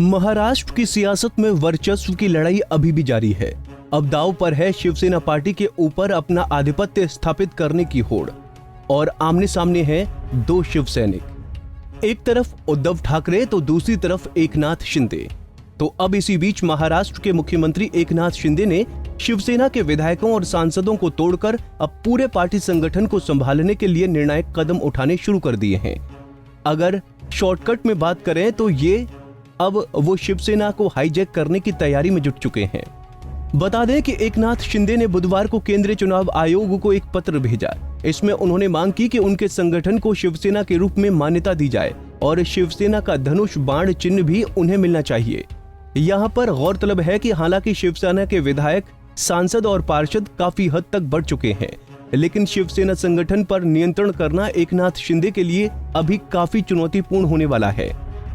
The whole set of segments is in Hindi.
महाराष्ट्र की सियासत में वर्चस्व की लड़ाई अभी भी जारी है। अब दांव पर है शिवसेना पार्टी के ऊपर अपना आधिपत्य स्थापित करने की होड़ और आमने सामने हैं दो शिव सैनिक, एक तरफ उद्धव ठाकरे तो दूसरी तरफ एकनाथ शिंदे। तो अब इसी बीच महाराष्ट्र के मुख्यमंत्री एकनाथ शिंदे ने शिवसेना के विधायकों और सांसदों को तोड़कर अब पूरे पार्टी संगठन को संभालने के लिए निर्णायक कदम उठाने शुरू कर दिए हैं। अगर शॉर्टकट में बात करें तो ये अब वो शिवसेना को हाईजैक करने की तैयारी में जुट चुके हैं। बता दें कि एकनाथ शिंदे ने बुधवार को केंद्रीय चुनाव आयोग को एक पत्र भेजा। इसमें उन्होंने मांग की कि उनके संगठन को शिवसेना के रूप में मान्यता दी जाए और शिवसेना का धनुष बाण चिन्ह भी उन्हें मिलना चाहिए। यहाँ पर गौरतलब है कि हालांकि शिवसेना के विधायक, सांसद और पार्षद काफी हद तक बढ़ चुके हैं, लेकिन शिवसेना संगठन पर नियंत्रण करना एकनाथ शिंदे के लिए अभी काफी चुनौतीपूर्ण होने वाला है।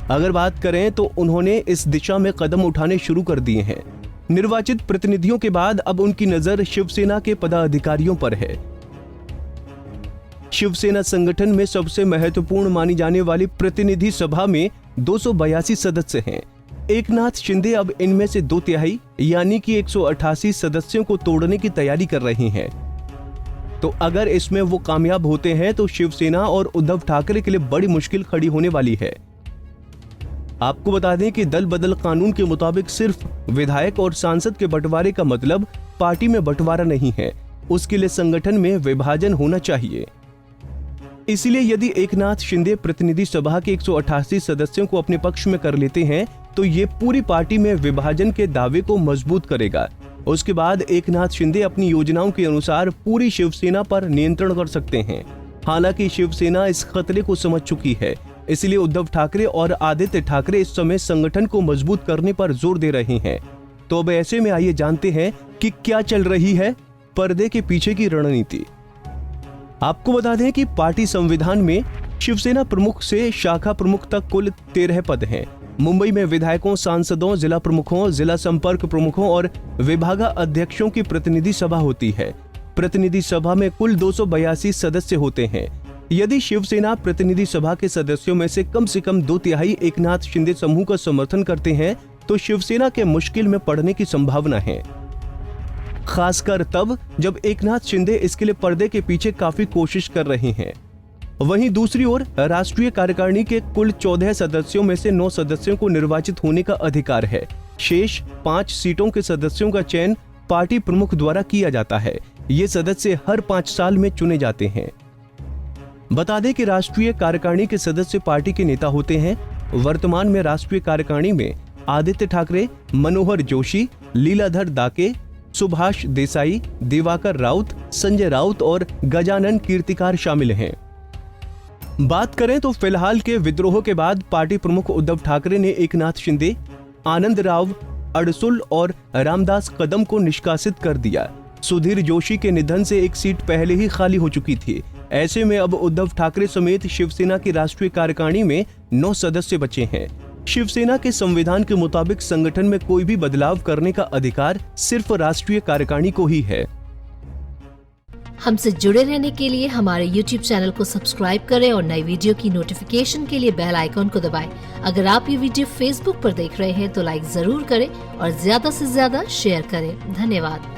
अगर बात करें तो उन्होंने इस दिशा में कदम उठाने शुरू कर दिए हैं। निर्वाचित प्रतिनिधियों के बाद अब उनकी नजर शिवसेना के पदाधिकारियों पर है। शिवसेना संगठन में सबसे महत्वपूर्ण मानी जाने वाली प्रतिनिधि सभा में 282 सदस्य हैं। एकनाथ शिंदे अब इनमें से 2/3 यानी कि 188 सदस्यों को तोड़ने की तैयारी कर रहे हैं। तो अगर इसमें वो कामयाब होते हैं तो शिवसेना और उद्धव ठाकरे के लिए बड़ी मुश्किल खड़ी होने वाली है। आपको बता दें कि दल बदल कानून के मुताबिक सिर्फ विधायक और सांसद के बंटवारे का मतलब पार्टी में बंटवारा नहीं है, उसके लिए संगठन में विभाजन होना चाहिए। इसलिए यदि एकनाथ शिंदे प्रतिनिधि सभा के 188 सदस्यों को अपने पक्ष में कर लेते हैं तो ये पूरी पार्टी में विभाजन के दावे को मजबूत करेगा। उसके बाद एकनाथ शिंदे अपनी योजनाओं के अनुसार पूरी शिवसेना पर नियंत्रण कर सकते हैं। हालांकि शिवसेना इस खतरे को समझ चुकी है, इसलिए उद्धव ठाकरे और आदित्य ठाकरे इस समय संगठन को मजबूत करने पर जोर दे रहे हैं। तो अब ऐसे में आइए जानते हैं कि क्या चल रही है पर्दे के पीछे की रणनीति। आपको बता दें कि पार्टी संविधान में शिवसेना प्रमुख से शाखा प्रमुख तक कुल 13 पद हैं। मुंबई में विधायकों, सांसदों, जिला प्रमुखों, जिला संपर्क प्रमुखों और विभागाध्यक्षों की प्रतिनिधि सभा होती है। प्रतिनिधि सभा में कुल 282 सदस्य होते हैं। यदि शिवसेना प्रतिनिधि सभा के सदस्यों में से कम 2/3 एकनाथ शिंदे समूह का समर्थन करते हैं तो शिवसेना के मुश्किल में पड़ने की संभावना है, खासकर तब जब एकनाथ शिंदे इसके लिए पर्दे के पीछे काफी कोशिश कर रहे हैं। वहीं दूसरी ओर राष्ट्रीय कार्यकारिणी के कुल 14 सदस्यों में से 9 सदस्यों को निर्वाचित होने का अधिकार है। शेष 5 सीटों के सदस्यों का चयन पार्टी प्रमुख द्वारा किया जाता है। ये सदस्य हर 5 साल में चुने जाते हैं। बता दें कि राष्ट्रीय कार्यकारिणी के सदस्य पार्टी के नेता होते हैं। वर्तमान में राष्ट्रीय कार्यकारिणी में आदित्य ठाकरे, मनोहर जोशी, लीलाधर दाके, सुभाष देसाई, दिवाकर राउत, संजय राउत और गजानन कीर्तिकार शामिल हैं। बात करें तो फिलहाल के विद्रोह के बाद पार्टी प्रमुख उद्धव ठाकरे ने एकनाथ शिंदे, आनंद राव अडसुल और रामदास कदम को निष्कासित कर दिया। सुधीर जोशी के निधन से एक सीट पहले ही खाली हो चुकी थी। ऐसे में अब उद्धव ठाकरे समेत शिवसेना की राष्ट्रीय कार्यकारिणी में 9 सदस्य बचे हैं। शिवसेना के संविधान के मुताबिक संगठन में कोई भी बदलाव करने का अधिकार सिर्फ राष्ट्रीय कार्यकारिणी को ही है। हमसे जुड़े रहने के लिए हमारे YouTube चैनल को सब्सक्राइब करें और नई वीडियो की नोटिफिकेशन के लिए बेल आइकॉन को दबाएं। अगर आप ये वीडियो Facebook पर देख रहे हैं तो लाइक जरूर करें और ज्यादा से ज्यादा शेयर करें। धन्यवाद।